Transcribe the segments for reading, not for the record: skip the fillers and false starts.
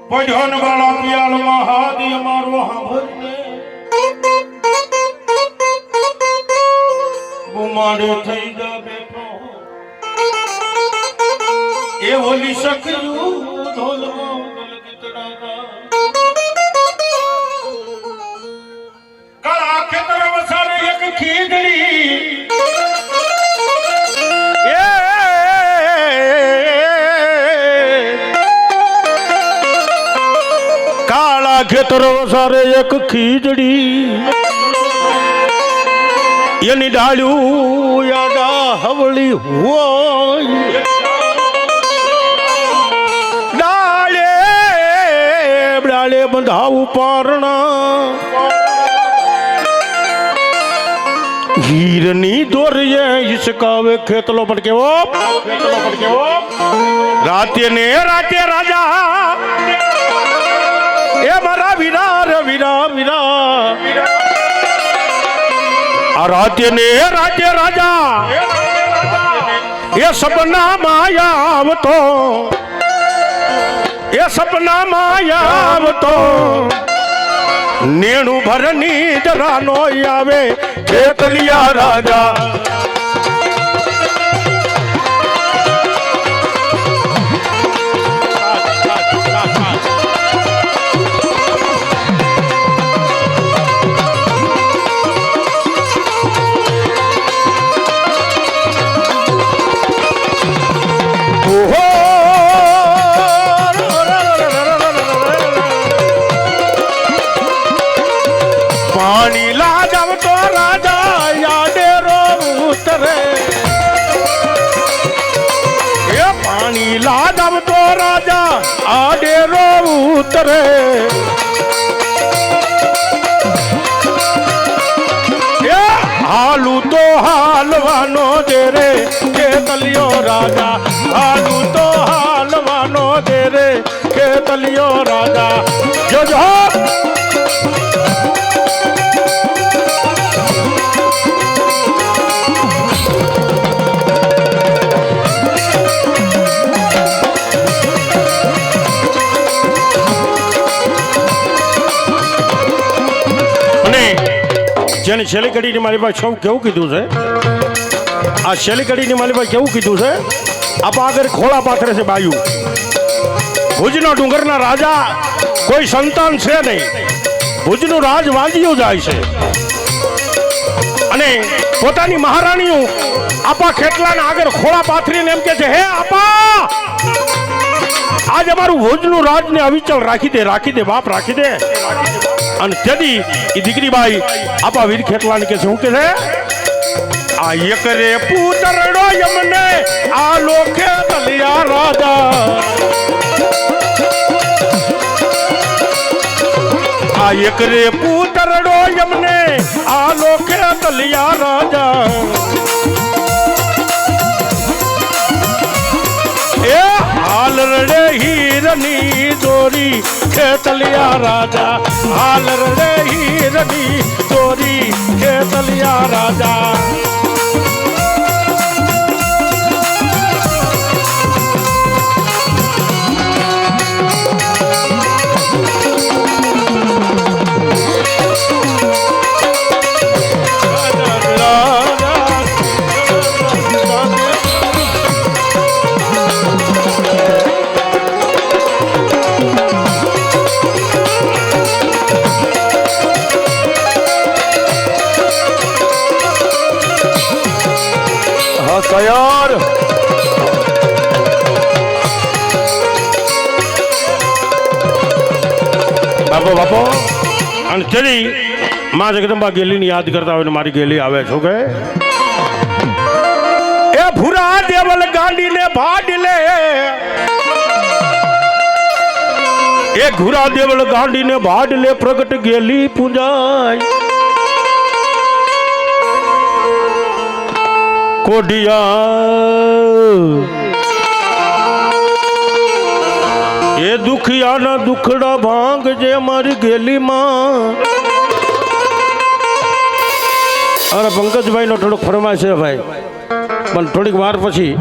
ભજન વાળા પિયાલ મહાદેવ મારો સાંભળને ગુમાડે થઈ જા બેઠો એ ઓલી સખિયું ઢોલમાં ગીતડાના કાળા ખેતર વસારે એક ખીજડી ખેતર વસારે એક ખીજડી એની ડાળ્યું યાડા હવળી હોય ડાળે ડાળે બંધાવું પારણા હીરની દોરીએ ઈસકાવે ખેતલો પણ કેવો રાતે ને રાતે રાજા એ મારા વીરા વીરા વીરા આ રાતે ને રાતે રાજા એ સપના માયા આવતો એ સપના માયા આવતો નેણું ભરની જરા નો આવે ખેતલિયા રાજા પાણી લાજમ તો રાજા યાદે રો ઉતરે એ પાણી લાજમ તો રાજા આડે રો ઉતરે એ હાલું તો હાલવાનો દે રે કે તલિયો રાજા હાલું તો હાલવાનો દે રે કે તલિયો રાજા જોજો જેને છેલ્લી કડીની મારી પાસે સૌ કેવું કીધું છે આ છેલ્લી કડીની મારી પાસે કેવું કીધું છે આપા આગળ ખોળા પાથરે છે બાયુ ભુજના ડુંગરના રાજા કોઈ સંતાન છે નહીં ભુજનું રાજ વાંજ્યું જાય છે અને પોતાની મહારાણીઓ આપા ખેટલાના આગળ ખોળા પાથરીને એમ કે છે હે આપા આજ અમારું ભુજનું રાજને અવિચળ રાખી દે બાપ રાખી દે અને તેથી એ દીકરી બાઈ આપા વીર ખેટલાને કે શું કે છે આ એક રે પુતરડો યમને આ લોકે તલિયા રાજા આ એક રે પુતરડો યમને આ લોકે તલિયા રાજા એ હાલ રડે હીરની દોરી ખેતલિયા રાજા હાલ રડે હીરની દોરી ખેતલિયા રાજા यार બાપો અને તેની માં જગદંબા ગેલીની યાદ કરતા હોય ને મારી ગેલી આવે છો કે એ ભૂરા દેવલ ગાંડીને ભાડલે એ ઘુરા દેવલ ગાંડીને ભાડલે પ્રગટ ગેલી પૂજાય કોડિયા એ દુખિયાના દુખડા ભાંગ જે મારી ગેલીમાં અરે પંકજભાઈનો થોડોક ફરમાય છે ભાઈ પણ થોડીક વાર પછી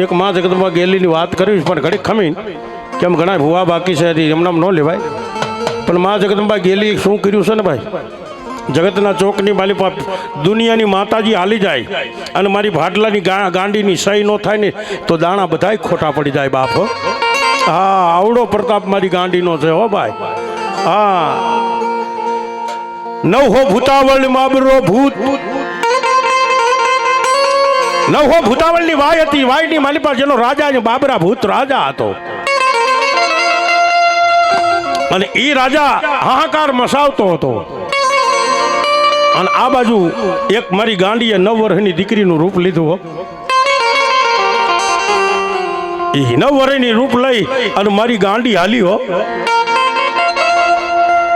એક માં જગદંબા ગેલીની વાત કરીશ પણ ઘડીક ખમીને કેમ ઘણા ભૂવા બાકી છે એમને ન લેવાય પણ મા જગદંબા ગેલી શું કર્યું છે ને ભાઈ જગતના ચોકની માલિપા દુનિયાની માતાજી હાલી જાય અને મારી ભાડલાની ગાંડીની સહી ન થાય ને તો દાણા બધાય ખોટા પડી જાય બાપ હા આવડો પ્રતાપ મારી ગાંડીનો છે હો ભાઈ હા નવહો ભૂતાવળ માબરો ભૂત નવહો ભૂતાવળની વાય હતી વાયની માલિપા જેનો રાજા છે બાબરા ભૂત રાજા હતો અને એ રાજા હાહાકાર મસાવતો હતો અને આ બાજુ એક મારી ગાંડીએ 9 વર્ષની દીકરીનું રૂપ લીધું એ 9 વર્ષની રૂપ લઈ અને મારી ગાંડી હાલી હો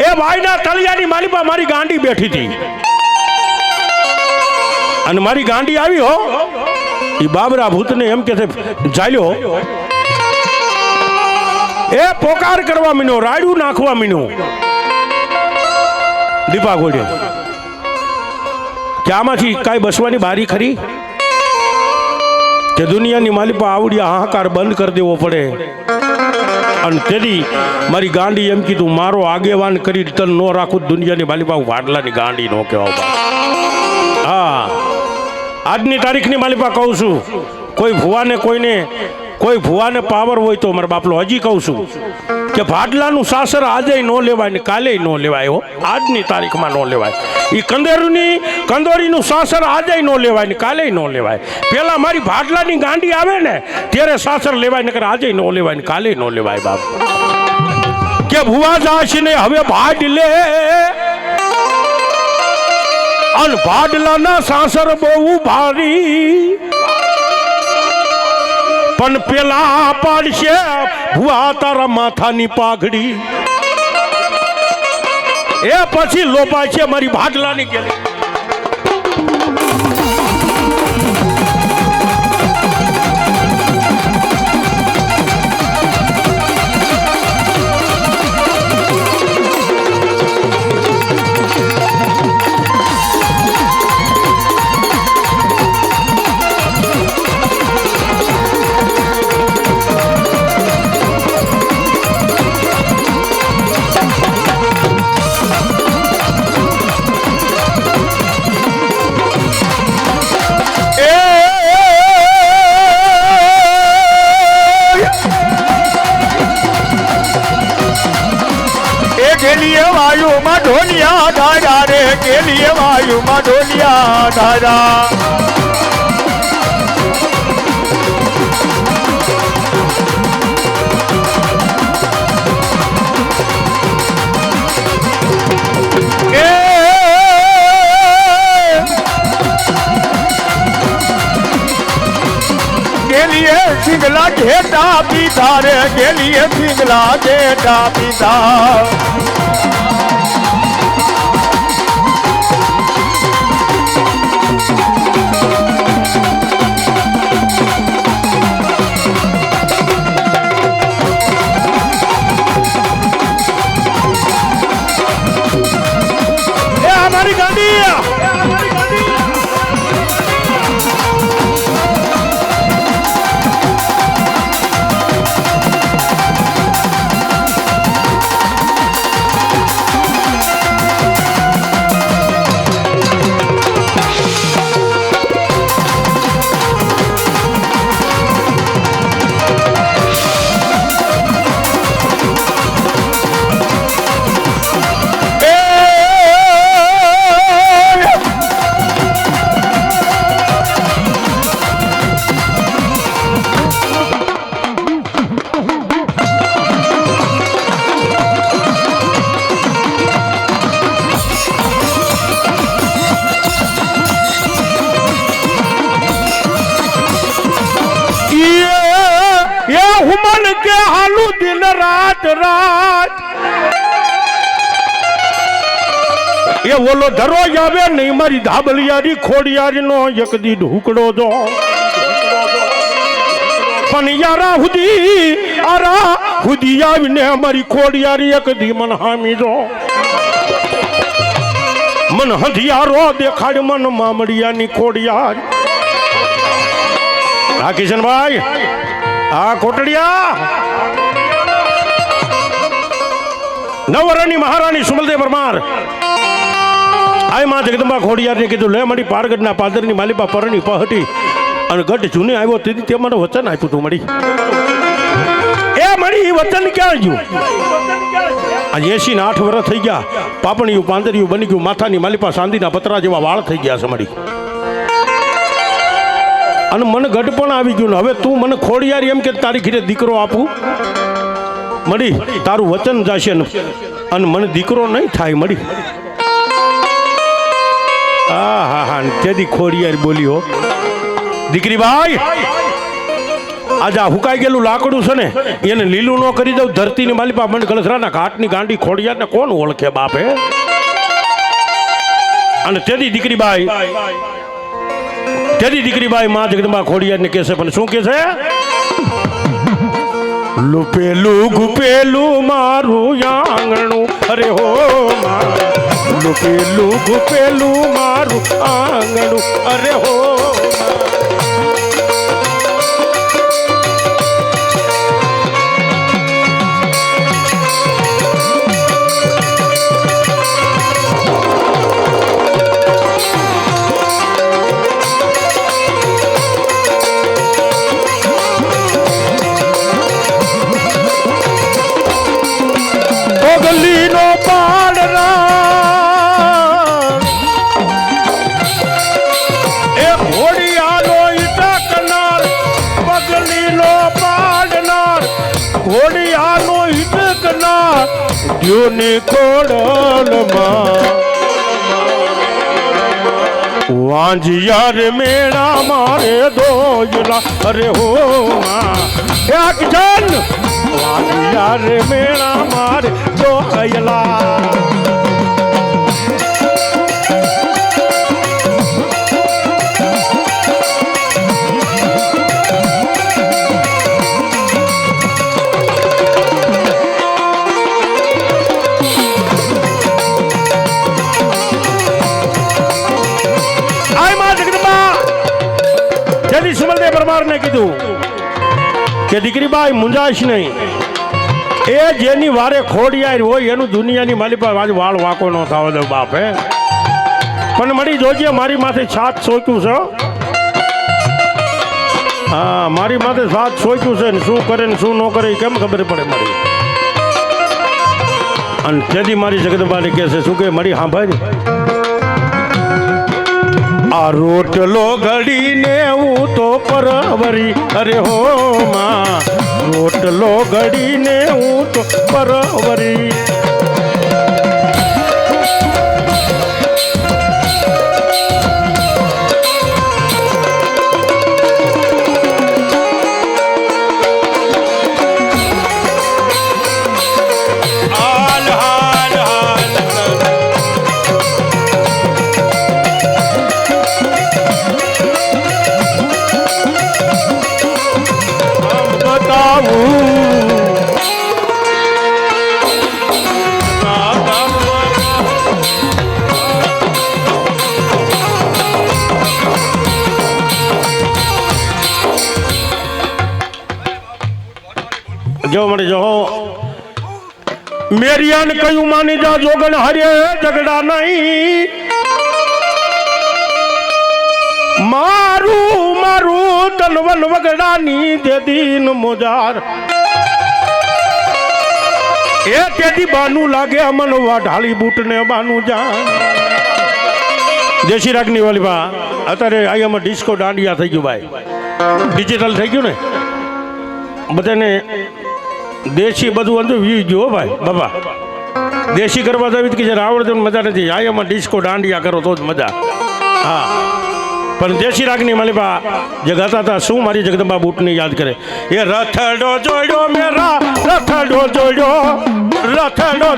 એ ભાઈના તળિયાની માલિપા મારી ગાંડી બેઠી હતી અને મારી ગાંડી આવી હો એ બાબરા ભૂતને એમ કે ચાલ્યો એ પોકાર કરવા મીનો રાડ્યું નાખવા મીનો દીપા ઘોડે કે આમાંથી કાંઈ બસવાની બારી ખરી કે દુનિયાની માલિપા આવડી હાહાકાર બંધ કરી દેવો પડે અને તેથી મારી ગાંડી એમ કીધું મારો આગેવાન કરી તન ન રાખું દુનિયાની માલિપા હું વાડલાની ગાંડી નો કહેવા હા આજની તારીખની માલિપા કહું છું કોઈ ભુવાને પાવર હોય તો મારા બાપલો હજી કહું છું કે ભાડલાનું સાસર આજે ન લેવાય ને કાલે ન લેવાય હો આજની તારીખમાં ન લેવાય એ કંદોરીનું સાસર આજે ન લેવાય ને કાલે ન લેવાય પેલા મારી ભાડલાની ગાંડી આવે ને ત્યારે સાસર લેવાય ને આજે ન લેવાય ને કાલે ન લેવાય બાપ કે ભુવા જાશને હવે ભાડ લે અન ભાડલાના સાસર બહુ ભારી પણ પેલા પાડશે ભુવા તારા માથાની પાઘડી એ પછી લોપાય છે મારી ભાડલાની ગેલી વાયુમાં ઢોલિયા ધારા રે કેલીએ વાયુમાં ઢોલિયા ધારા ગેલીએ સિંગલા ઘેટા પીધા રે ગેલીએ સિંગલા ઘેટા પીધા હુમન કે હાલુ દિન રાત રાત એ ઓલો ધરો આવે નહીં મારી ધાબલિયારી ખોડિયારી નો એક દી ઢુકડો જો પણ યારા હુદી આવીને અમારી ખોડિયારી એક દી મન હામી જો મન હંધિયારો દેખાડ મન મામડિયાની ખોડિયાર હા કિશનભાઈ હા કોટડિયા નવરણી મહારાણી સુમલદેવ પરમાર આય માં જગદંબા ખોડિયારને કીધું લે મળી પારગઢના પાદરની માલિપા પરણી પહટી અને ગઢ જૂને આવ્યો તેથી તે મને વચન આપ્યું તું મળી એ મળી એ વચન ક્યાં ગયું આજે 88 વર્ષ થઈ ગયા પાપણીયું પાંદરિયું બની ગયું માથાની માલિપા ચાંદીના પતરા જેવા વાળ થઈ ગયા છે મળી અને મને ગઢ પણ આવી ગયું ને હવે તું મને ખોડિયારી એમ કે તારી ઘરે દીકરો આપું મળી તારું વચન જશે અને મને દીકરો નહીં થાય મળી હા હા હા તેથી ખોડિયારી બોલ્યો દીકરી ભાઈ આજે આ હુકાઈ ગયેલું લાકડું છે ને એને લીલું ન કરી દઉં ધરતીની માલિપા મંડ કલસરાના ઘાટની ગાંડી ખોડિયારને કોણ ઓળખે બાપે અને તેથી દીકરીબાઈ માં જગદંબા ખોડિયારને કહેશે પણ શું કહે છે લુપેલું ગુપેલું મારું આંગણું અરે હો લુપેલું ગુપેલું મારું આંગણું અરે હો ગલીનો પાડના એ ઘોડિયાનો ઈટકનાર પગલીનો પાડનાર ઘોડિયાનો ઈટકનાર દ્યોની ખોડલમાં વાંજિયા રે મેળા મારે દોયલા અરે હો એક જન વાંજિયા રે મેળા મારે દોયલા સુમલદેવ પરમારને કીધું કે દીકરીબાઈ મુંજાશ નહીં એ જેની વારે ખોડિયાર હોય એનું દુનિયાની માલિપા આજ વાળ વાકો ન થવા દો બાપ હે પણ મળી જોજે મારી માથે છાત સોચ્યું છે હા મારી માથે છાત સોચ્યું છે ને શું કરે ને શું ન કરે કેમ ખબર પડે મારી અને તેથી મારી જગદંબાને કહે છે શું કે મળી હા ભાઈ આ રોટલો ઘડીને હું તો પરવરી અરે હો માં રોટલો ઘડીને હું તો પરવરી જો મળે જો મેરિયાને કયું માની જા જોગણ હરે ઝઘડા નહીં મારું મારું તનવન વગડાની દે દીન મોજાર એ તેથી બાનું લાગે અમન વાઢાળી બૂટને બાનું જાન દેશી રાગની વાલી બા અત્યારે આમાં ડિસ્કો દાંડિયા થઈ ગયું ભાઈ ડિજિટલ થઈ ગયું ને બધાને દેશી બધું અંદર વી ગયો ભાઈ બાબા દેશી કરવા જવી કે જયારે આવડતું મજા નથી આમાં ડિસ્કો દાંડિયા કરો તો જ મજા હા પણ દેશી રાગની માલિપા જે ગાતા હતા શું મારી જગદંબા બૂટને યાદ કરે એ રથડો જોડ્યો મેરા રથડો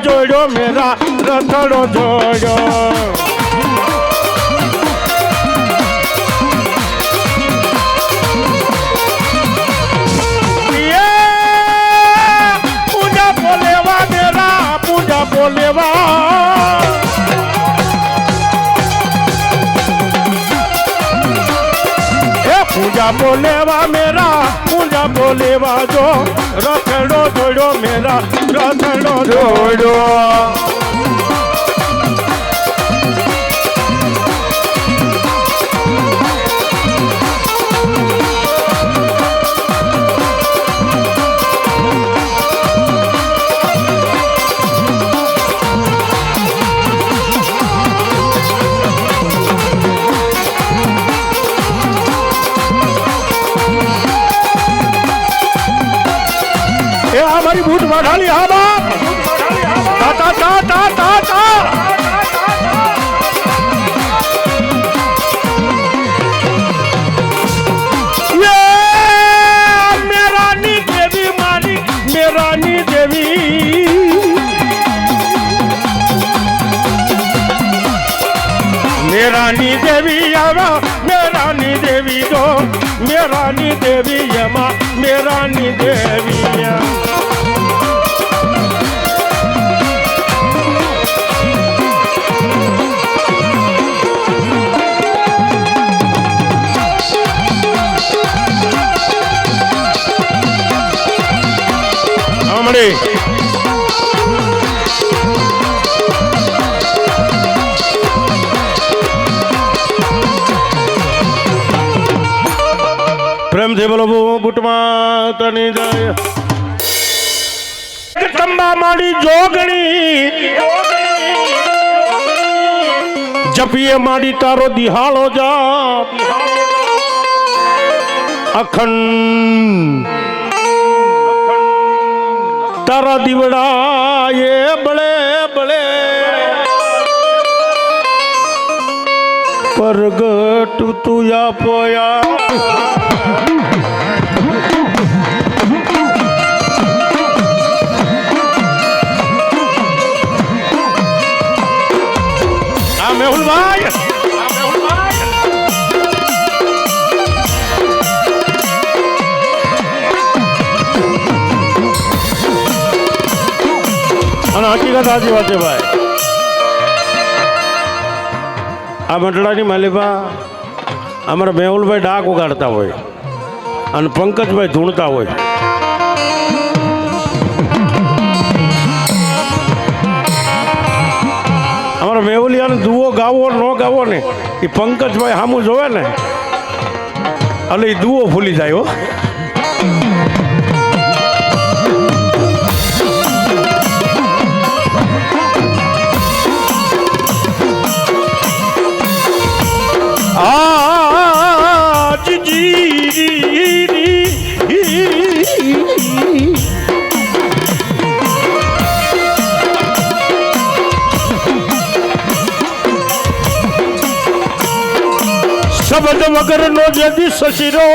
જોડ્યો મેરા રથડો જોડ્યો पूजा बोलेवा मेरा पूजा बोलेवा जो रखड़ो जोड़ो मेरा અથડો જોડો. એ આ મારી બૂટ વાઢાલી હા બાપ તા તા તા તા તા તા યે મેરાની દેવી મારી મેરાની દેવી મેરાની દેવી આવા મેરાની દેવી તો મેરાની દેવી યમા મેરાની દેવી હમણે પ્રેમથી બોલો બુટમાં તની જાય ચંબા માડી જોગણી જપીએ માડી તારો દિહાળો જા અખંડ તારા દીવડા એ બળે બળે પરગટ તું પોયા મેહુલભાઈ અને હકીકત સાચી વાત છે ભાઈ આ મંડળાની માલિકા અમારા મેહુલભાઈ ડાક ઉગાડતા હોય અને પંકજભાઈ ધૂણતા હોય અમારા મેહુલિયાને દુઓ ગાવો ન ગાવો ને એ પંકજભાઈ સામું જોવે ને એટલે એ દુઓ ભૂલી જાય હો શબ્દ વગર નો જદી સસીરો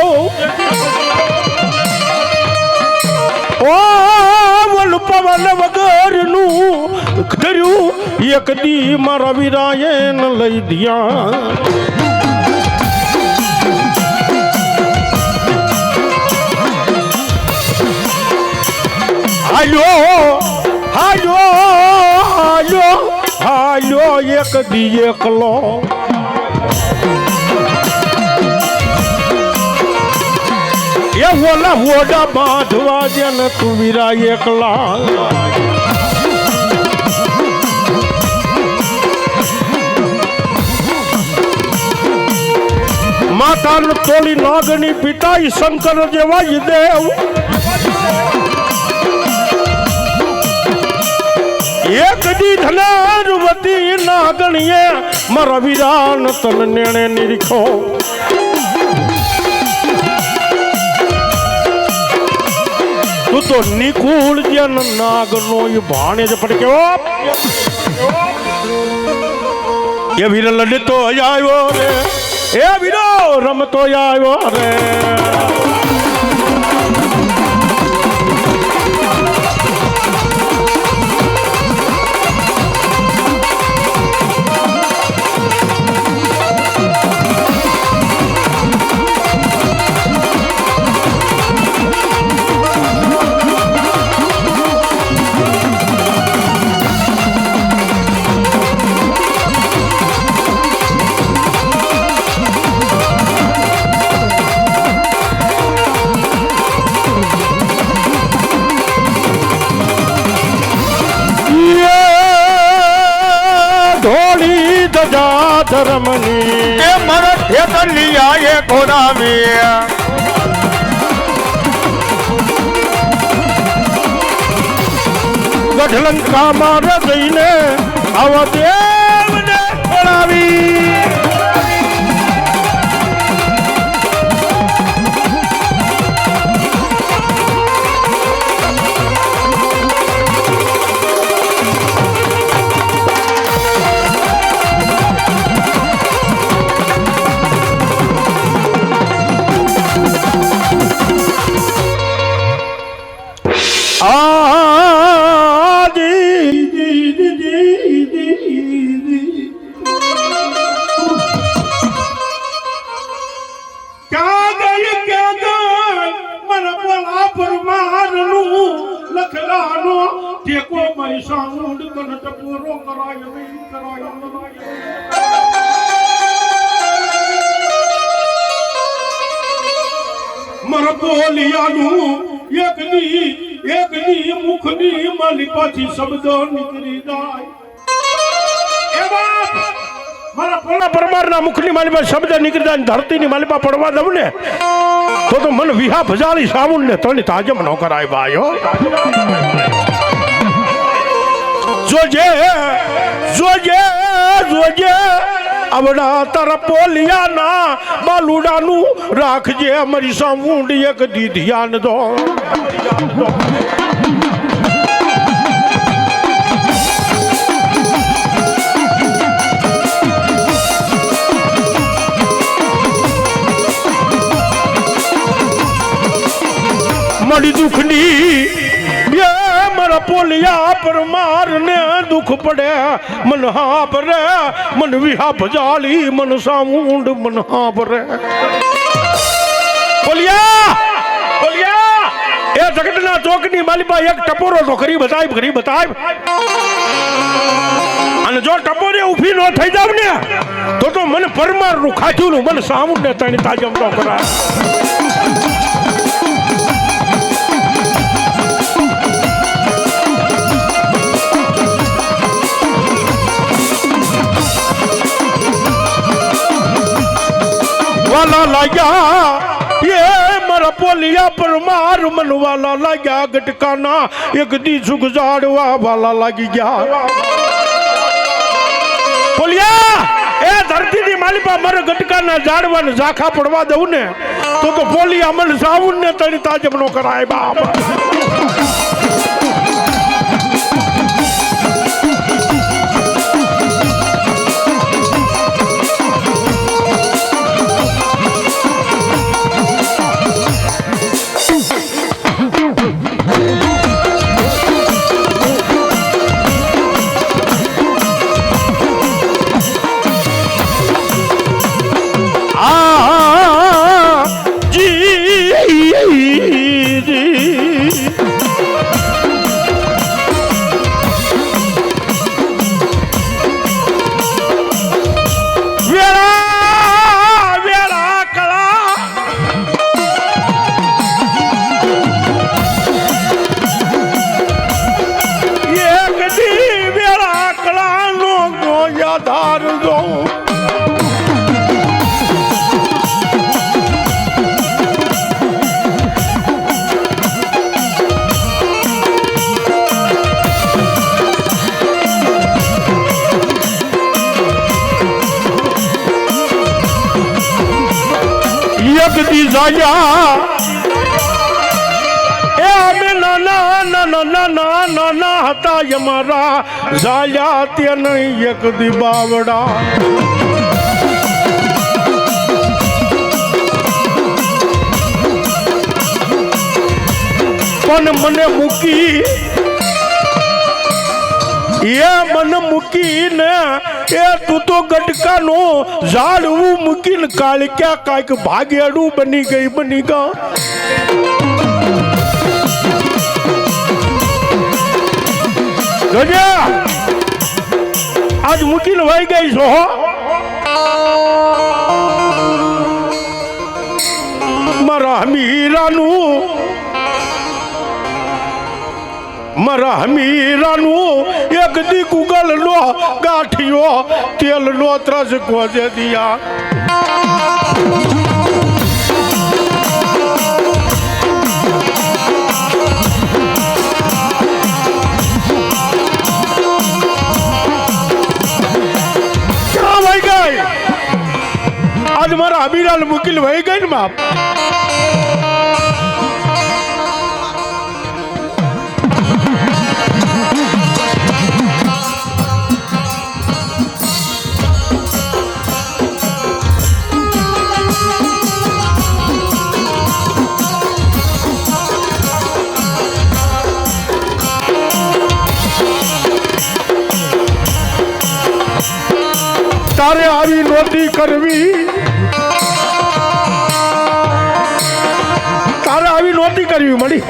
ઓ વલ પવન વગર નું ધર્યું એક દી મારા વીરાએ ન લઈ દિયા હાલ્યો હાલ્યો હાલ્યો હાલ્યો એક દી એકલો એ ઓલા વોડા બાંધવા દે ને તું વીરા એકલા માતા તોલી નાગની પિતા શંકર જેવા દેવ એક દી ધનારવતી નાગણીએ મારા વીરાન તન નેણે નિરીખો તું તો નિકુળ જન નાગનો એ ભાણે જ પડક્યો એ વીર લડતો આવ્યો રે એ વીરો રમતો આવ્યો રે સજા ધર્મની એ મારા ખેતલિયા એ ઘોડાવી ગઢલંકામાં જઈને આવા દેવને ખોળાવી મુખની માલી પાછી શબ્દ નીકળી જાય મારા પોલા પરમારના મુખની માલીમાં શબ્દ નીકળી જાય ધરતીની માલીમાં પડવા દઉં ને તો મને વિહા ભજાળી સાવુન ને તણી તાજમ ન કરાય ભાઈઓ જોજે જોજે જોજે આવડા તારા પોલિયાના બાલુડાનું રાખજે અમારી સામુંડ એક દી ધ્યાન દો મારી દુખની બે મારા પોલિયા પર મારને દુખ પડે મન હાપરે મન વિહા ભજાલી મન સામુંડ મન હાપરે પોલિયા પોલિયા એ જગતના ચોકની માલિપા એક ટપોરો તો કરી બતાય અને જો ટપોરે ઊભી ન થઈ જાવ ને તો મને પરમારનું ખાધું મને સામુંડ ને તણી તાજમ ન કરાય વાલા લાગ્યા એ મારા પોલિયા પર માર મન વાલા લાગ્યા ગટકાના એક દી સુગજાડવા વાલા લાગી ગયા પોલિયા એ ધરતીની માલિપા મારે ગટકાના ઝાડવાને ઝાખા પડવા દઉં ને તો પોલિયા મન સાવુન ને તણી તાજમ નો કરાય બાપ જગદી જાયા એ અમે નાના હતા અમારા જાયા તે નહીં એક દી બાવડા પણ મને મૂકી એ મન મૂકીને એ તું તો ગટકાનો ઝાડવું મૂકીને કાળક્યા કાંઈક ભાગેડું બની ગા ગજા આજ મૂકીને વહી ગઈ છો મારા મીરાનું મારા હમીરાનું એક દી ગુગલ નો ગાંઠિયો તેલ નો ત્રસ ગોજે દિયા ક્યાં વહી ગઈ આજ મારા હમીરાને મૂકીને વહી ગઈ ને બાપ તારે આવી નોતી કરવી તારે આવી નોતી કરવી મળી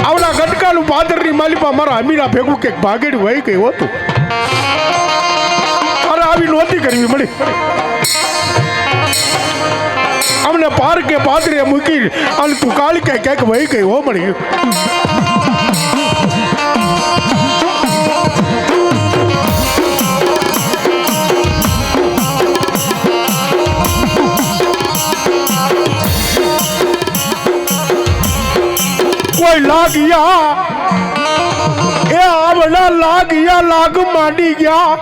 આવડા ગટકાનું પાદરની માલિપા મારા અમીરા ભેગું કે ભાગેડ વહી ગયું હતું તારે આવી નોતી કરવી મળી અમને પાર કે પાદરે મૂકી અને તું કાળી ક્યાંક વહી ગઈ હો મળી કોઈ લાગ્યા એ આવડા લાગ્યા લાગ માંડી ગયા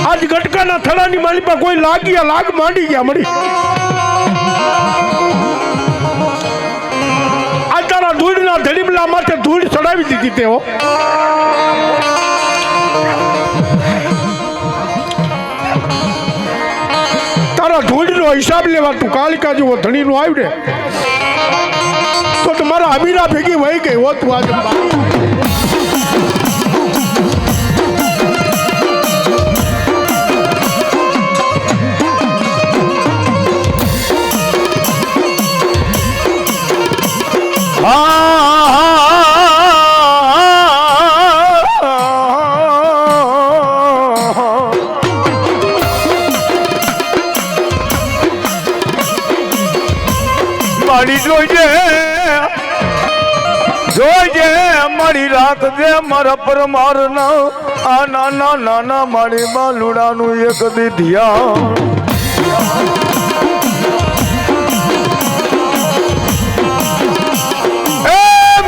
આજ ગટકાના થડાની માલિપા કોઈ લાગ્યા લાગ માંડી ગયા મળી આજ તારા ધૂળના ધડીબલા માથે ધૂળ ચડાવી દીધી તેઓ તારા ધૂળનો હિસાબ લેવા તું કાલિકા જેવો ધણીનો આવ્યું ને તો તમારા અમીરા ભેગી વહી ગઈ હોત તું આજે જોજે મારી રાત દે મારા પર મારના આ નાના નાના મારી બાલુડાનું એક દી ધ્યાન એ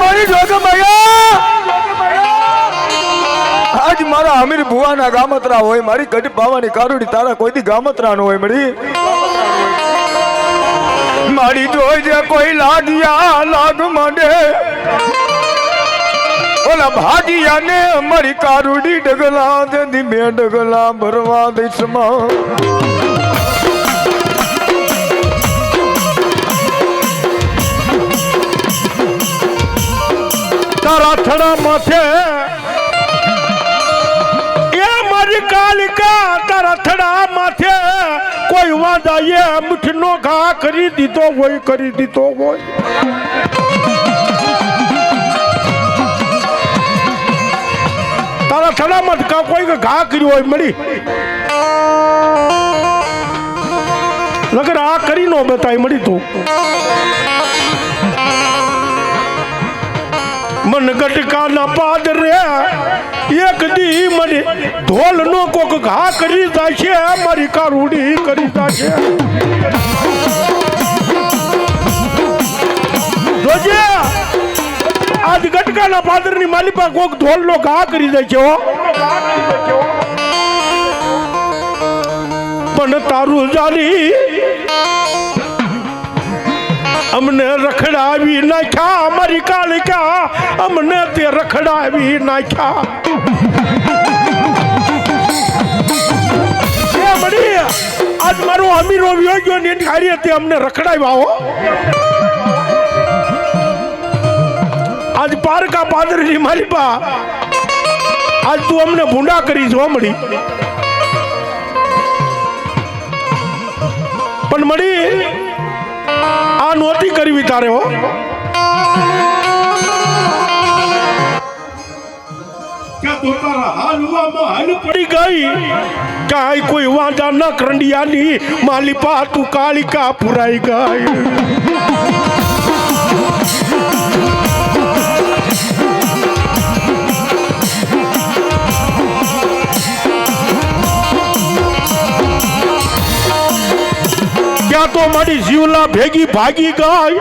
મારી જોગમૈયા આજ મારા અમીર ભુવાના ગામત્રા હોય મારી ગઢ બાવાની કારુડી તારા કોઈ દી ગામત્રા ન હોય મળી મારી જોજે કોઈ લાગ્યા લાગ માંડે ઓલા ભાગિયા ને મારી કારુડી ડગલા દે ધીમે ડગલા ભરવા દેશમાં તારા થડા માથે એ મારી કાલિકા તારા થડા માથે કોઈ વાંધાએ મીઠનો ઘા કરી દીધો હોય તારા થડામાં કોઈ ઘા કર્યો હોય મળી લગર આ કરી નો બતાય મળી તું મન ગટકાના પાદરે એક દી મને ઢોલ નો કોક ઘા કરી જાય છે મારી કારુડી કરી જાય છે જોજે આજ ગટકાના પાદરની માલિપા કોક ઢોલ નો ઘા કરી જાય છે પણ તારું જાની અમને રખડાવી નાખ્યા અમારી કાલિકા અમને તે રખડાવી નાખ્યા એ મળી આજ મારો અમીરો વ્યો ને એની હારી તે અમને રખડાવ્યા હો આજ પારકા પાદરની માલિપા આજ તું અમને ભૂંડા કરી જો મળી પણ મળી આ નોતી કરવી તારે હો હાલ પડી ગઈ કાંઈ કોઈ વાંધા ન કરંડિયાની માલિપા તું કાલિકા પુરાઈ ગઈ તો મારી જીવલા ભેગી ભાગી ગઈ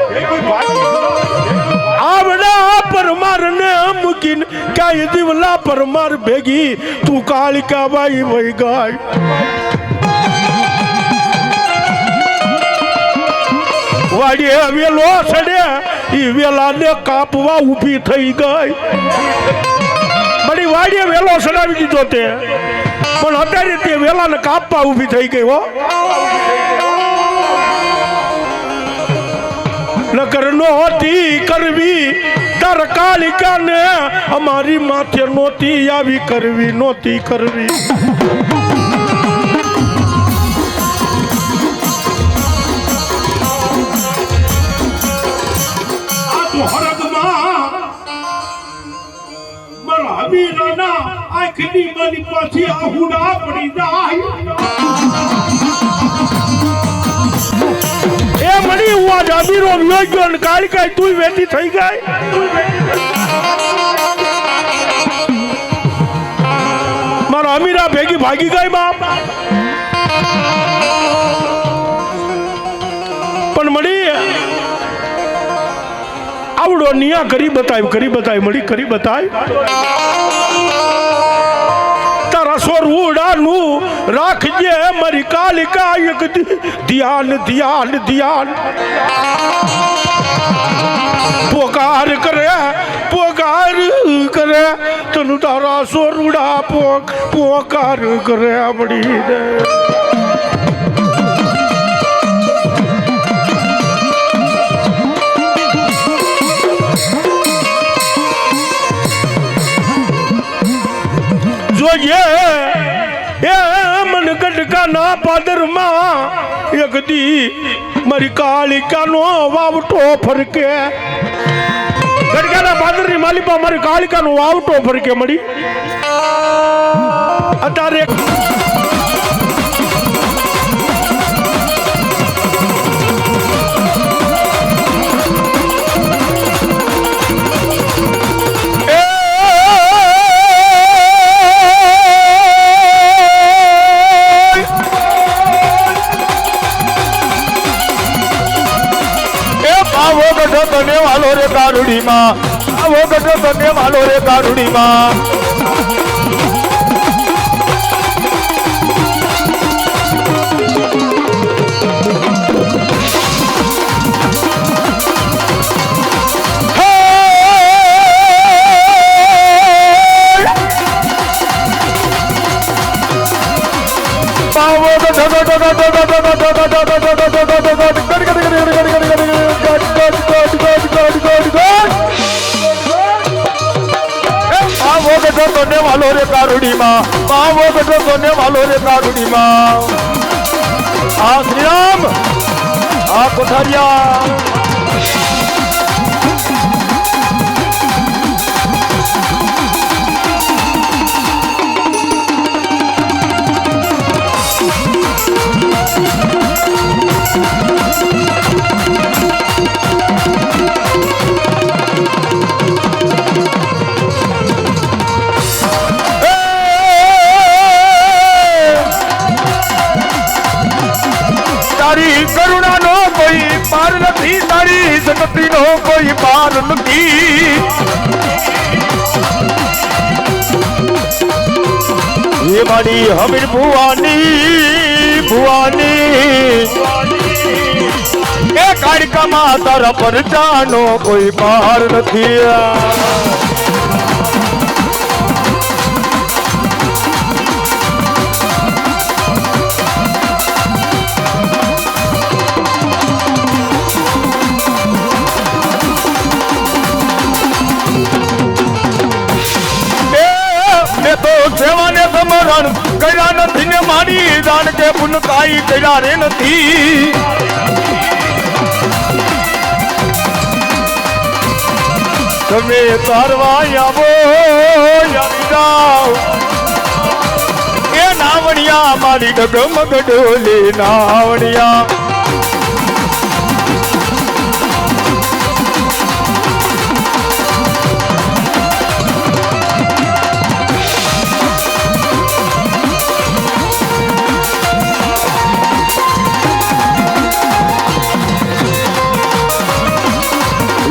આવડા પરમાર ને મૂકીને કાય જીવલા પરમાર ભેગી તું કાળિકા બાઈ વઈ ગઈ વાડીએ વેલો સડે ઈ વેલાને કાપવા ઊભી થઈ ગઈ મારી વાડીએ વેલો સડાવી દીધો તે પણ અત્યારે તે વેલાને કાપવા ઊભી થઈ ગઈ હો નકર નહોતી કરવી તાર કાલિકાને અમારી માથે નહોતી આવી કરવી નહોતી કરવી આખની મારી પાછી આહુડા પડી જાય એ મણી હું આજ અમીરો વ્યો ગયો ને કાળિકા તું વેઠી થઈ ગઈ મારા અમીરા ભેગી ભાગી ગઈ બાપ પણ મળી આવડો નિયા કરી બતાવી મળી કરી બતાવી તારા સોરુડાનું રાખજે મારી કાલિકા એક ધ્યાન ધ્યાન ધ્યાન પોકાર કરે તનું તારા સોરુડા પોકાર કરે મળી દે જોજે એ મન ગઢકા ના પાદરમાં એક દી મારી કાળિકાનો વાવટો ફરકે ગઢકાના પાદરની માલિપા મારી કાળિકાનો વાવટો ફરકે મળી અત્યારે તને વાલો રે કારુડીમાં આવો ગઢો તને વાલો રે કારુડીમાં તને વાલો રે કારુડીમાં બાવો ગઢો તને વાલો રે કારુડીમાં આ શ્રીરામ આ કોઠારિયા કરુણા નો કોઈ પાર નથી તારી જગતી નો કોઈ પાર નથી એ મારી હમીર ભુવાની એ કાળિકામાં તારા પરચાનો કોઈ પાર નથી તો સેવાને સમરણ કર્યા નથી ને મારી દાન કે પુન કાઈ કર્યા રે નથી તમે તારવા આવો આવી જાઓ એ નાવણિયા મારી ડગમગ ડોલે નાવણિયા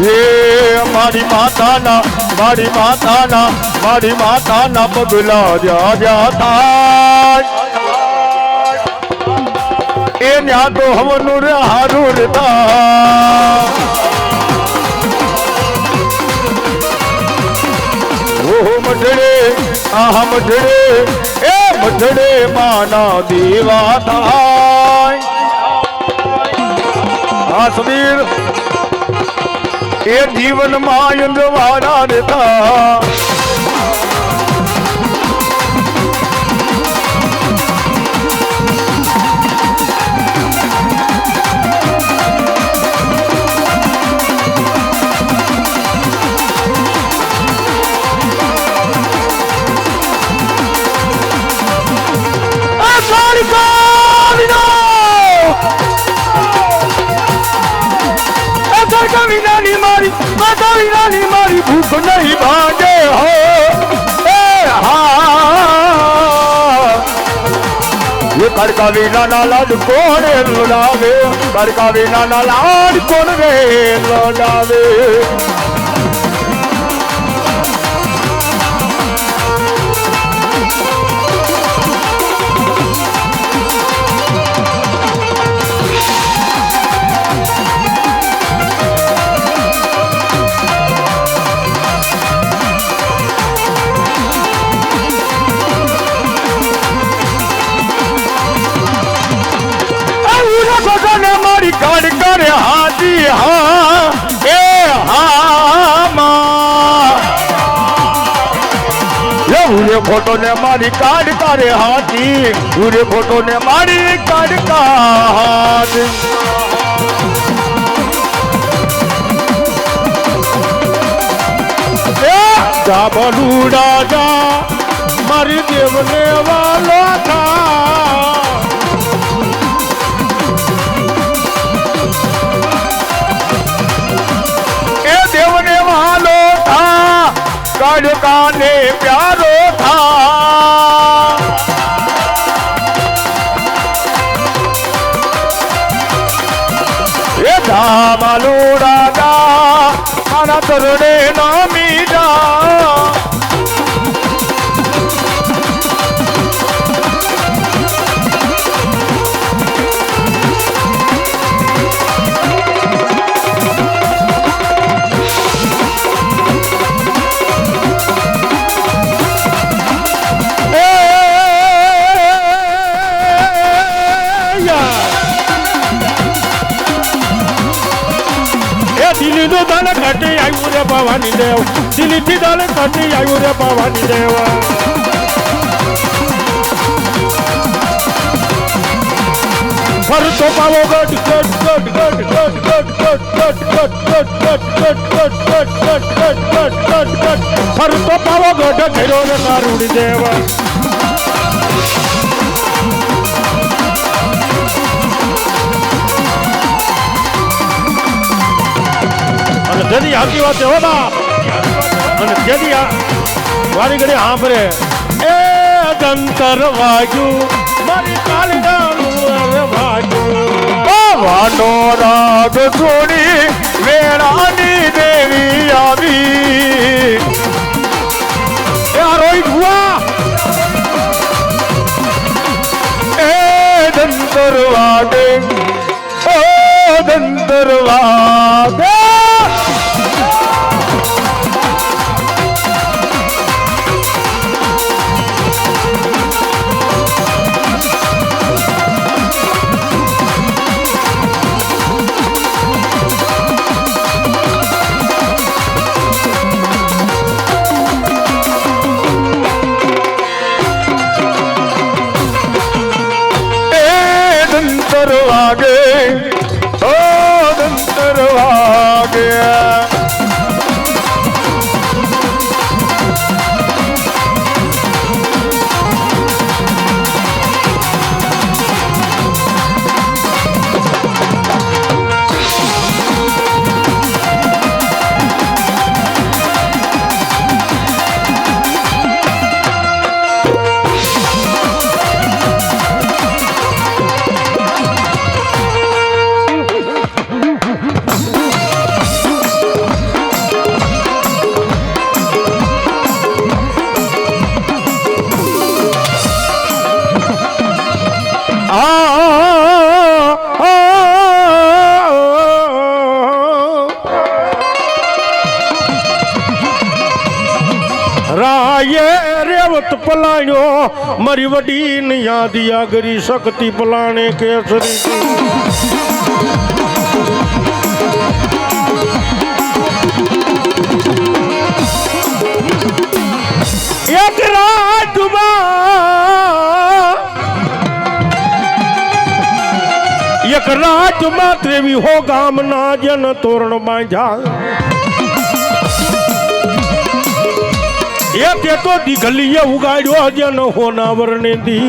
એ મારી માતાના પગલા જ્યાં જ્યાં થાય એ ન્યા તો હવનું રે હારું રે ઓહો મઢડે આહા મઢડે એ મઢડે માના દેવા થાય આ સમીર એ જીવનમાં યંગવાડા રહેતા મારી ભૂખ નહીં ભાગે હો એ હા એ કડકા વિના લાડ કોણ લોડાવે કડકા વિના લાડ કોણ રે લોડાવે કાઢ કરે હાથી હા એ હા ઉરે ફોટો ને મારી કાઢ કરે હાથી ઉરે ફોટો ને મારી કાઢ કાઢ જા બલુડા જા મારી દેવને વાલો થા દેવને વાલો થા કડકાને પ્યારો થા એ ધામાલુ રાજા મારા તરડે નામી જા દિલ્હી નું દાને ઘટી આવ્યું રે ભવાની દેવ દિલ્હી થી દાને ઘટી આવ્યું રે ભવાની દેવ ફર તો પાવો ગટ ગટ ગટ ગટ ગટ ગટ ગટ ગટ ગટ ગટ ગટ ગટ ગટ ગટ ગટ ગટ ગટ ફર તો પાવો ગટ ઘેરો ને કારુડી દેવ અને જેની હાથી વાત હો બાપ અને જેની વારી ઘડી સાંભળે એ જંતર વાગ્યું મારી કાલિદાનું વાગ્યું વાનો રાગ છોડી વેળાની દેવી આવી એ રોહિત ભુવા એ જંતર વાગે ઓ જંતર વાગે વાગે ઓ દંતર વાગે ये रेवत पलायो मरी वडी याद आगरी शक्ति पलाने केसरी एक रात एक रात त्रेवी हो गाम ना जन तोरण बांधा एक तो दिखलिए उगाड़ो जन होनावर ने दी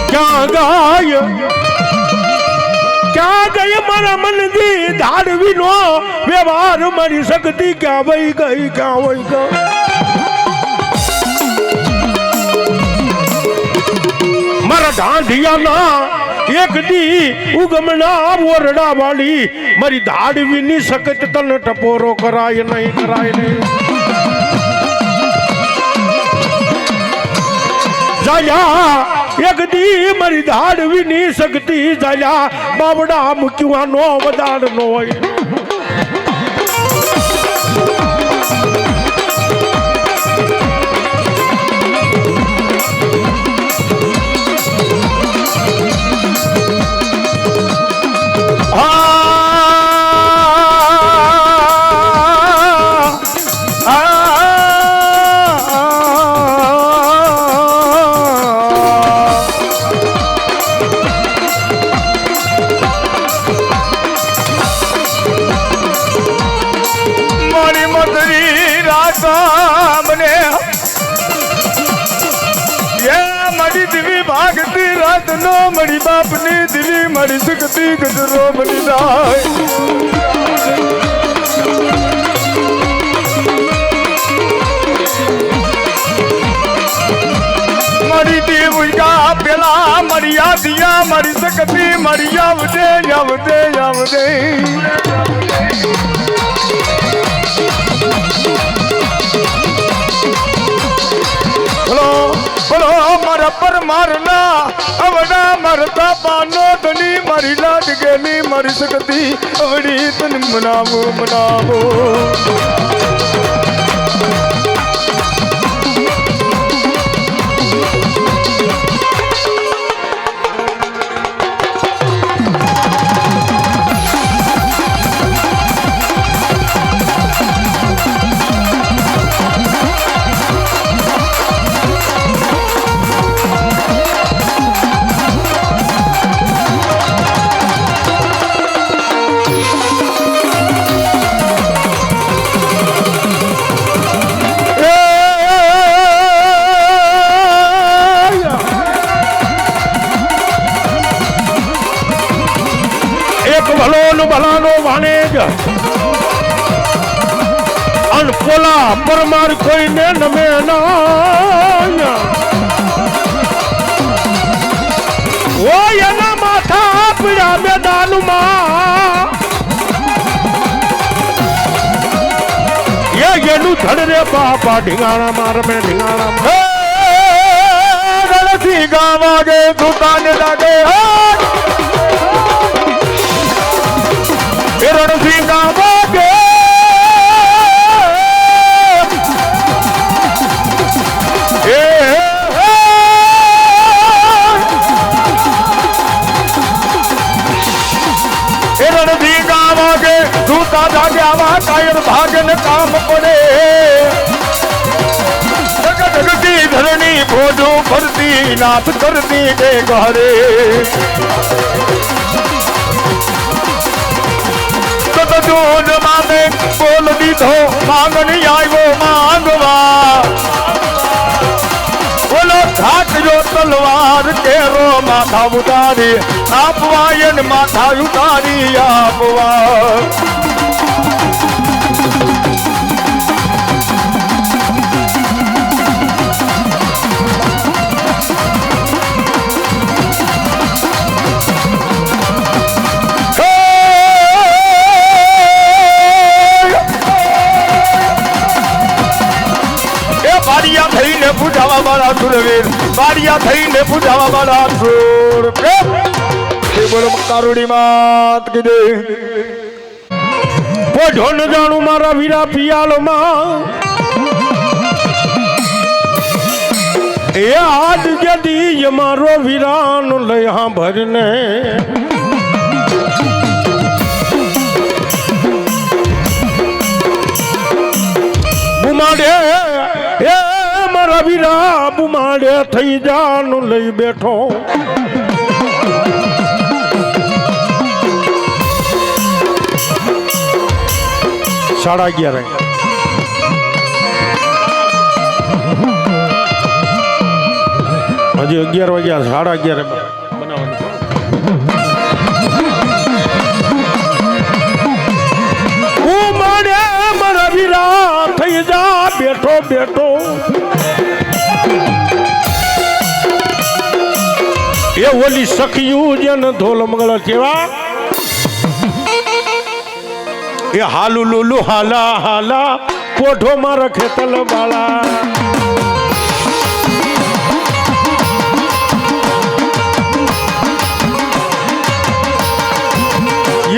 क्या गाय क्या गई मारा मन दी धाड़वी नो व्यवहार मरी सकती क्या वही गई क्या वही गई मारा ढांढिया ना एक दी उगमना वोरड़ा वाली मरी धाड़वी नहीं सकत तन टपोरो कराय नहीं जाया एक दी मरी धाड़वी नहीं सकती जाया बाबड़ा मुक्युआ नो वदाड़ नो मरी बाप ने दिली मरी सकती गजरो बनी जाए मरी देव का पेला मरिया दिया मरी सकती मरिया वदे यावदे यावदे मर पर मारना अवड़ा मरता पानो तनी मरी लाट गेली मरी सकती अवड़ी तन मनावो मनावो ભલાનો વાણેજ અન પોલા પરમાર કોઈને નમે ના ઓ એના માથા પીડા મેદાનમાં એનું ધડ રે બાપા ઢીંગાણા માર મે ઢીંગાણા રણથી ગાવાગે દુકાન લાગે रणसिंह गावागे रणसिंह गावागे दूता जागे आवा कायर भागन काम पड़े जगती धरणी भोजो भरती नाथ करती के घरे दूध माने बोल दीधो मांगनी आयो मांगवा बोलो घाट जो तलवार केरो माथा उतारी आपवायन माथा उतारी आपवा પૂજાવા વાળા સુરવીર બારિયા થઈને પૂજાવા વાળા સુર કે બોલો કારુડી માત કીધે પોઢો ન જાણું મારા વીરા પિયાળમાં એ આજ જદી મારો વીરાનો લઈ હા ભરને બુમાડે એ મારા વીરા બુમાડે થઈ જાનું લઈ બેઠો સાડા 11 હજી 11 વાગ્યા સાડા 11 થઈ જા બેઠો બેઠો એ ઓલી સખિયું જેને ધોલ મંગળ કેવા એ હાલુ લુલુ હાલા હાલા પોઢો મારા ખેતલ બાળા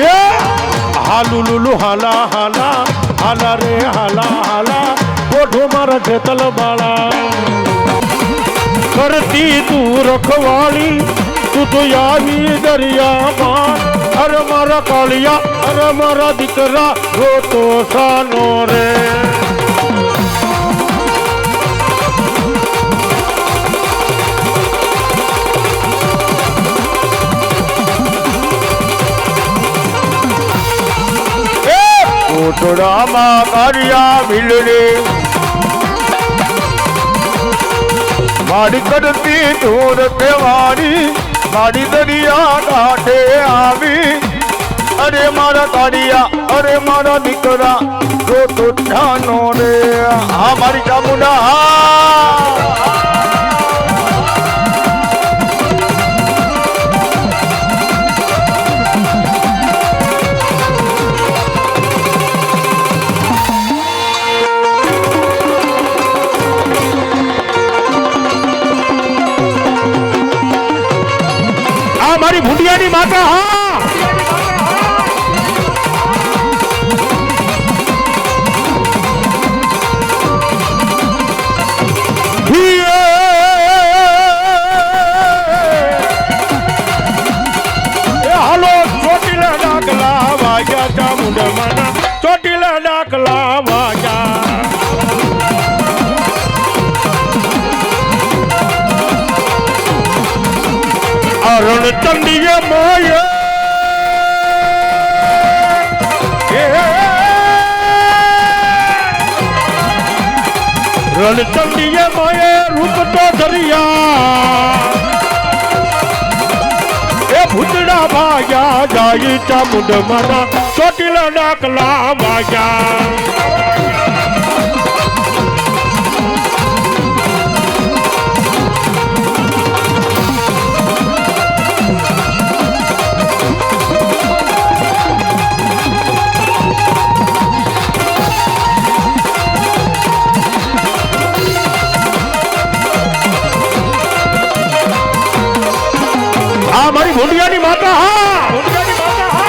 એ હાલુ લુલુ હાલા હાલા હાલા રે હાલા હાલા પોઢો મારા ખેતલ બાળા કરતી તું રખવાળી તું તો આવી દરિયામાં અરે મારા કાળિયા અરે મારા દીકરા રોતો સાનો રે કોટડામાં કારિયા મિલરે મારી કરતી ઢોર કેવાડી મારી દરિયા કાંઠે આવી અરે મારા કાળિયા અરે મારા દીકરા રોતો ઠાનો રે હા મારી ચામુંડા હા મારી ભૂંડિયાની માતા હા હાલો ચોટીલા ડાકલા વાગ્યા ચામુંડા માના ચોટીલા ડાકલા વાગ્યા રણચંડીએ મોય રણચંડીએ મોય રૂપ તો ધરિયા એ ભૂતડા ભાગ્યા જાય ચામુંડ માના ચોટીલા ડાકલા વાગ્યા મારી ભૂંડિયાની માતા હા ભૂંડિયાની માતા હા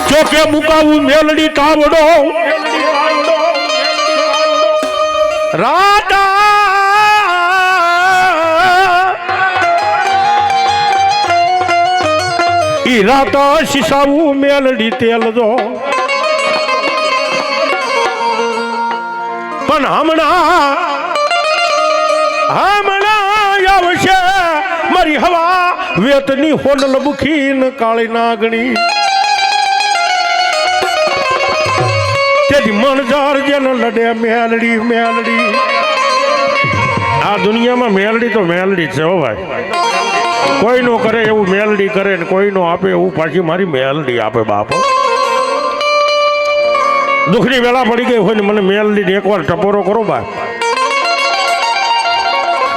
ચોકે મુકાવું મેલડી તાવડો રાધા ઈ રાધા શીશાવું મેલડી તેલ દો પણ હમણાં આવશે મારી હવા વેતની હોનલ બુખીન કાળી નાગણી મણજાર જેને લડે મેલડી મેલડી આ દુનિયામાં મેલડી તો મેલડી છે હો ભાઈ કોઈ નો કરે એવું મેલડી કરે ને કોઈ નો આપે એવું પાછી મારી મેલડી આપે બાપો દુઃખની વેળા પડી ગઈ હોય ને મને મેલડી એકવાર ટપોરો કરો બા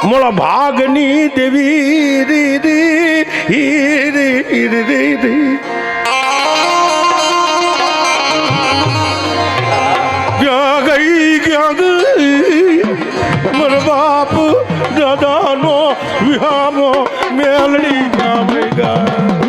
મોળા ભાગની દેવી રી રી રી રી રી રી ક્યાં ગઈ મારા બાપ દાદાનો વિહામો મેલડી ક્યાં ગયા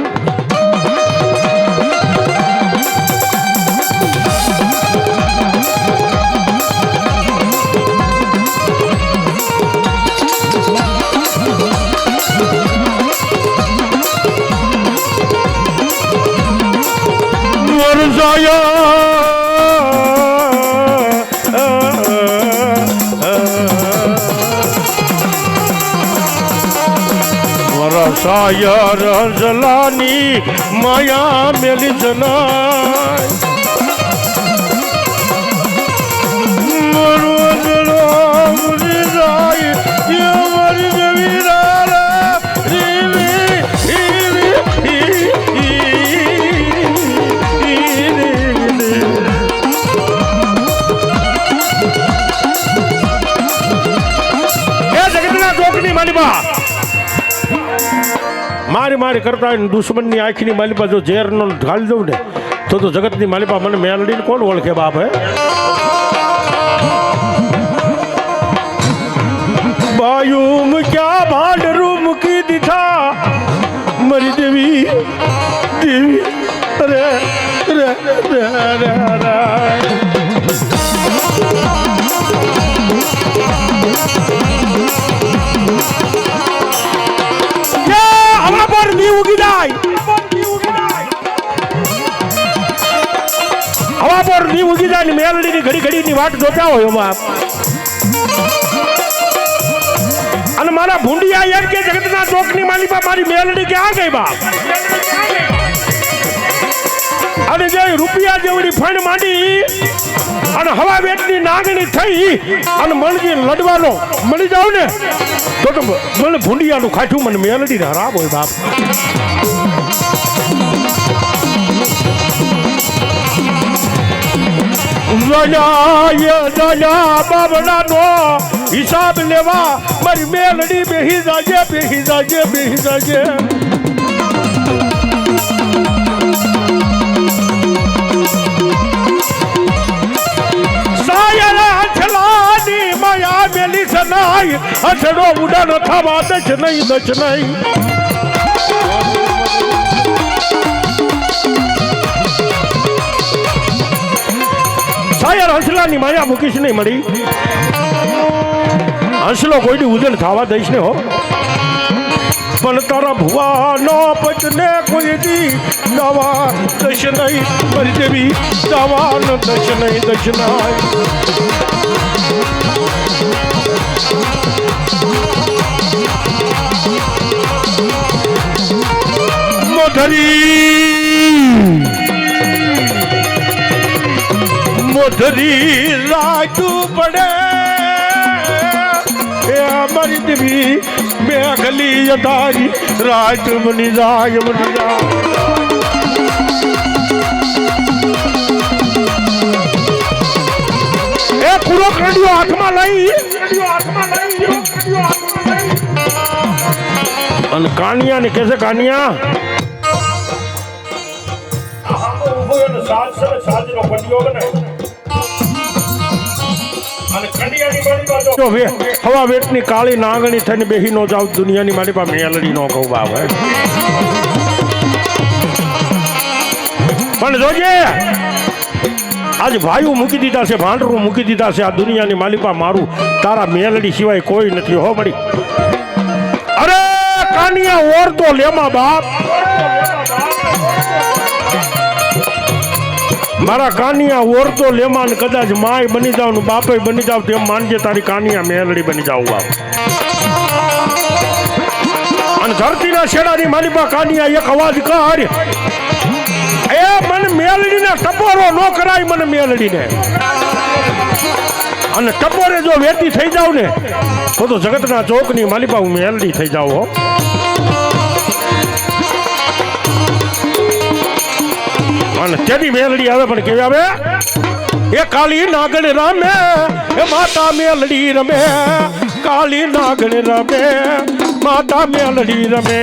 સાયર જલાની માયા મેલી જનાય મારી મારી કરતા દુશ્મનની આંખની માલિપા જો ઝેરનો ઢાળી દઉં ને તો જગતની માલિપા મને મેલડીને કોણ ઓળખે બાપ હે બાયું ક્યાં ભાંડરું મૂકી દીધા મારી દેવી દેવી અરે રે રે રે ઉગી જાય હવા પર ની ઉગી જાય ને મેલડીની ઘડી ઘડીની વાટ જોતા હોય બાપ અને મારા ભૂંડિયા એમ કે જગતના ચોકની માલિપા મારી મેલડી કે આ ગઈ બાપ અને જે રૂપિયા જેવડી ફણ માંડી અને હવા વેટની નાગણી થઈ અને મણજી લડવાનો મળી જાવ ને તો મને ભૂંડિયાનું ખાઠું મને મેલડી હરાબ હોય બાપ બાબડાનો હિસાબ લેવા મારી મેલડી બેહી જાજે બેહી જાજે બેહી જાજે માયા મેલી સનાઈ અછડો ઉડાન થવા દચ નહીં દચ નહીં સાયર હંસલાની માયા મૂકીશ નહીં મળી હંસલો કોઈની ઉજન થવા દઈશ ને હો પણ તારા ભુવાનો પચને કોઈ દી દવા દશ નહીં મારી દેવી દવા ન દશ નહીં દશ નહીં મોધરી લાગતું પડે એ અમારી દેવી મેઘલી યદારી રાત બની જાય બની જાય એ પૂરો કડિયો હાથમાં લઈ અને કાનિયા ને કેસે કાનિયા હવા વેટની કાળી નાગણી થઈને બેહી નો જાવ દુનિયાની મારી પાસે મેલડી નો કહું બાપ પણ જોજે આજ ભાઈઓ મૂકી દીધા છે ભાંડરું મૂકી દીધા છે આ દુનિયાની માલિપા મારું તારા મેલડી સિવાય કોઈ નથી હો બડી અરે કાનિયા ઓર તો લેમાં બાપ મારા કાનિયા ઓરતો લેમાન કદાચ માય બની જાવ ને બાપે બની જાવ તેમ માનજે તારી કાનિયા મેલડી બની જાવ બાપ અને ધરતીના શેડાની માલિપા કાનિયા એક અવાજ કર એ મને મેલડીને ટપોરો ન કરાય મને મેલડીને અને ટપોરે જો વેતી થઈ જાવ ને તો જગતના ચોકની માલિપા હું મેલડી થઈ જાવ હો અને તેની મેલડી આવે પણ કેવી આવે એ કાલી નાગણ રમે એ માતા મેલડી રમે કાળી નાગણ રમે માતા મેલડી રમે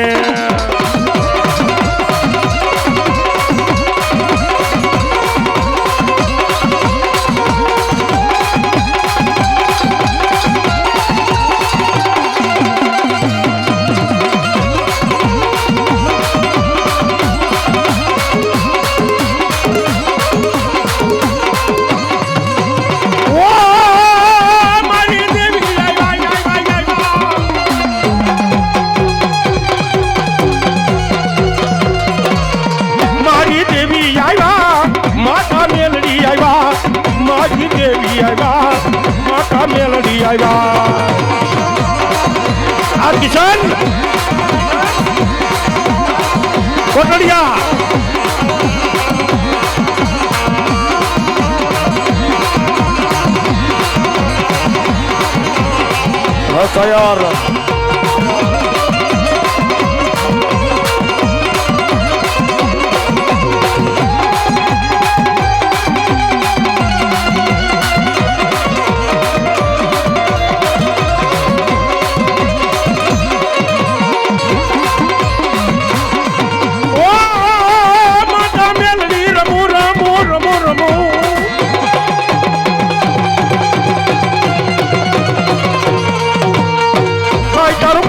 મેલડી આવ્યા આ કિશન કોટડિયા તૈયાર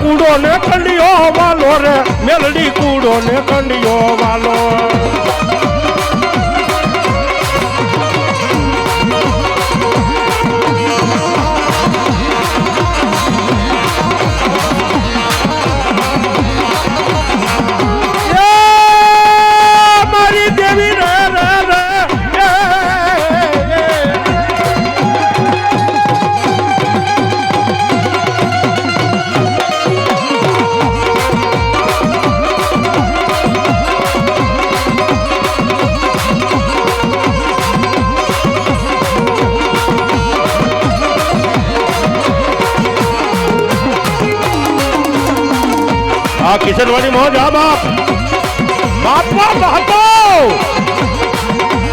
કૂડો ને કંડિયો વાલો રે મેલડી કૂડો ને કંડિયો વાલો મારી દેવી રે રે રે આ કિશનવાડી મોજ આ બાપ બાપા બાપો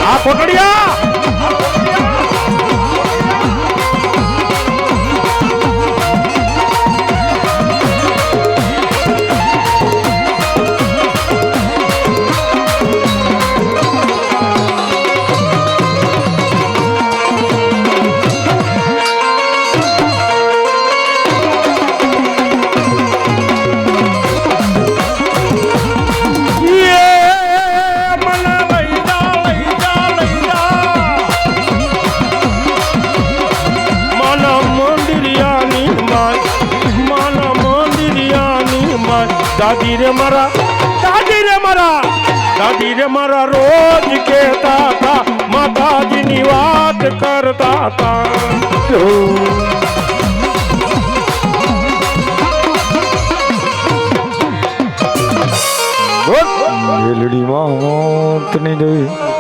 આ કોટડિયા દાદી રે મારા રોજ કહેતા હતા માતાજીની વાત કરતા હતા મેલડીમાં હોત નહીં જઈ